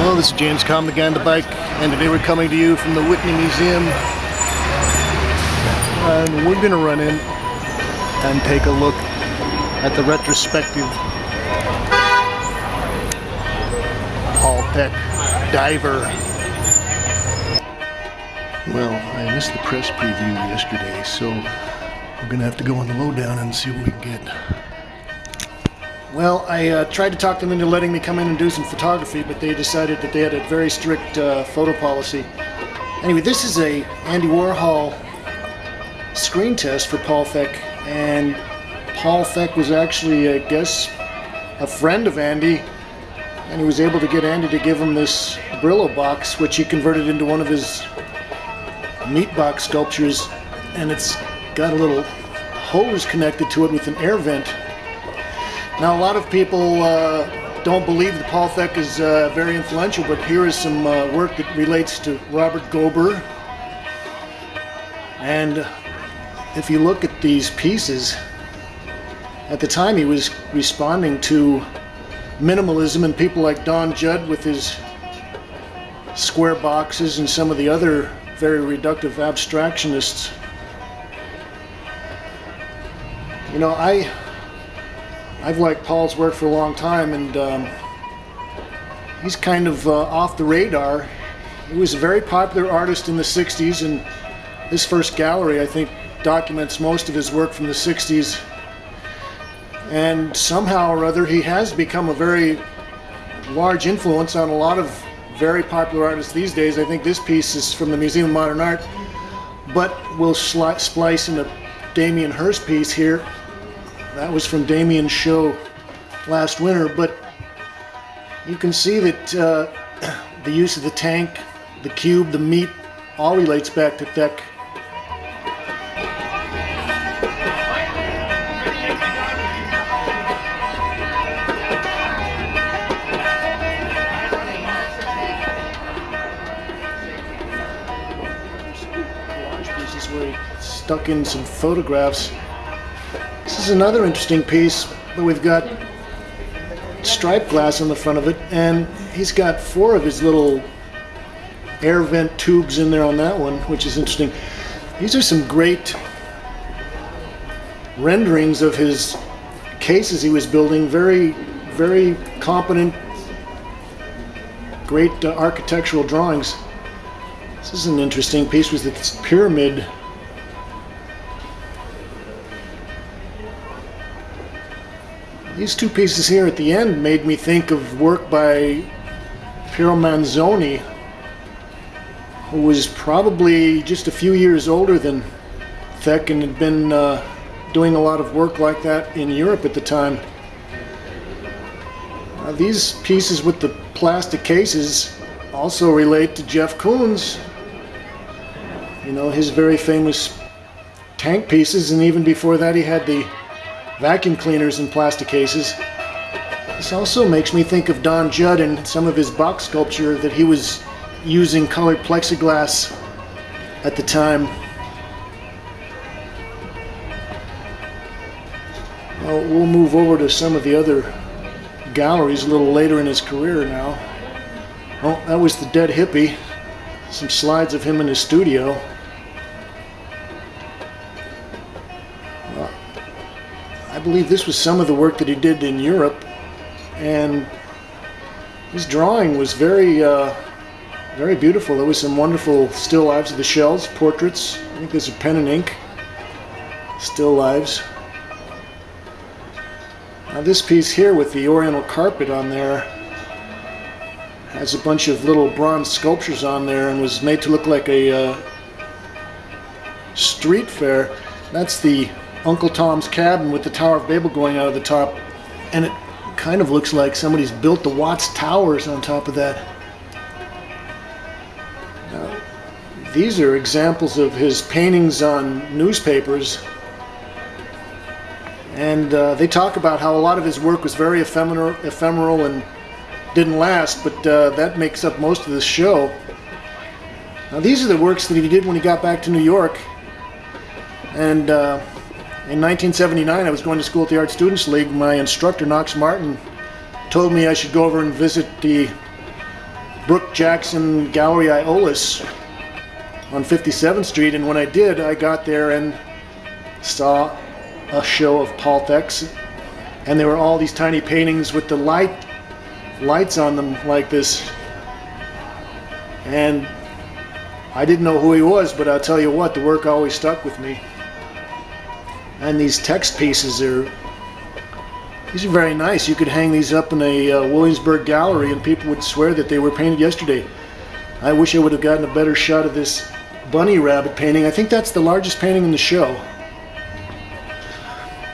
Hello, this is James Kalm, the guy on the bike, and today we're coming to you from the Whitney Museum. And we're going to run in and take a look at the retrospective Paul Thek diver. Well, I missed the press preview yesterday, so we're going to have to go on the lowdown and see what we can get. Well, I tried to talk them into letting me come in and do some photography, but they decided that they had a very strict photo policy. Anyway, this is a Andy Warhol screen test for Paul Thek, and Paul Thek was actually, I guess, a friend of Andy, and he was able to get Andy to give him this Brillo box, which he converted into one of his meat box sculptures, and it's got a little hose connected to it with an air vent. Now, a lot of people don't believe that Paul Thek is very influential, but here is some work that relates to Robert Goldberg. And if you look at these pieces, at the time he was responding to minimalism and people like Don Judd with his square boxes and some of the other very reductive abstractionists. You know, I've liked Paul's work for a long time, and he's kind of off the radar. He was a very popular artist in the 60s, and this first gallery, I think, documents most of his work from the 60s. And somehow or other, he has become a very large influence on a lot of very popular artists these days. I think this piece is from the Museum of Modern Art, but we'll splice in a Damien Hirst piece here. That was from Damien's show last winter, but you can see that the use of the tank, the cube, the meat, all relates back to Thek. Collage pieces where he stuck in some photographs. This is another interesting piece, but we've got striped glass on the front of it, and he's got 4 of his little air vent tubes in there on that one, which is interesting. These are some great renderings of his cases he was building, very, very competent, great architectural drawings. This is an interesting piece with its pyramid. These 2 pieces here at the end made me think of work by Piero Manzoni, who was probably just a few years older than Thek and had been doing a lot of work like that in Europe at the time. These pieces with the plastic cases also relate to Jeff Koons, you know, his very famous tank pieces, and even before that he had the vacuum cleaners in plastic cases. This also makes me think of Don Judd and some of his box sculpture that he was using colored plexiglass at the time. Well, we'll move over to some of the other galleries a little later in his career now. Oh, that was the Dead Hippie. Some slides of him in his studio. I believe this was some of the work that he did in Europe, and his drawing was very, very beautiful. There was some wonderful still lives of the shells, portraits. I think those are pen and ink still lives. Now this piece here with the oriental carpet on there has a bunch of little bronze sculptures on there and was made to look like a street fair. That's the Uncle Tom's Cabin with the Tower of Babel going out of the top, and it kind of looks like somebody's built the Watts Towers on top of that. Now, these are examples of his paintings on newspapers, and they talk about how a lot of his work was very ephemeral and didn't last, but that makes up most of this show. Now these are the works that he did when he got back to New York, and in 1979, I was going to school at the Art Students League. My instructor, Knox Martin, told me I should go over and visit the Brooke Jackson Gallery Iolis on 57th Street, and when I did, I got there and saw a show of Paul Thek's, and there were all these tiny paintings with the lights on them like this, and I didn't know who he was, but I'll tell you what, the work always stuck with me. And these text pieces these are very nice. You could hang these up in a Williamsburg gallery and people would swear that they were painted yesterday. I wish I would have gotten a better shot of this bunny rabbit painting. I think that's the largest painting in the show.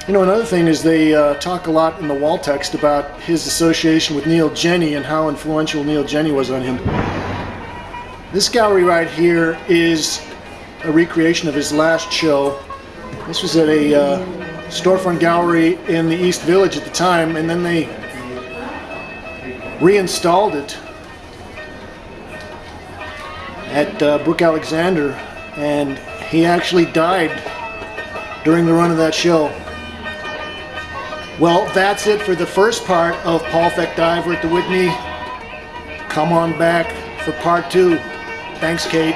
You know, another thing is they talk a lot in the wall text about his association with Neil Jenny and how influential Neil Jenny was on him. This gallery right here is a recreation of his last show. This was at a storefront gallery in the East Village at the time, and then they reinstalled it at Brooke Alexander, and he actually died during the run of that show. Well, that's it for the first part of Paul Thek Diver at the Whitney. Come on back for part 2. Thanks, Kate.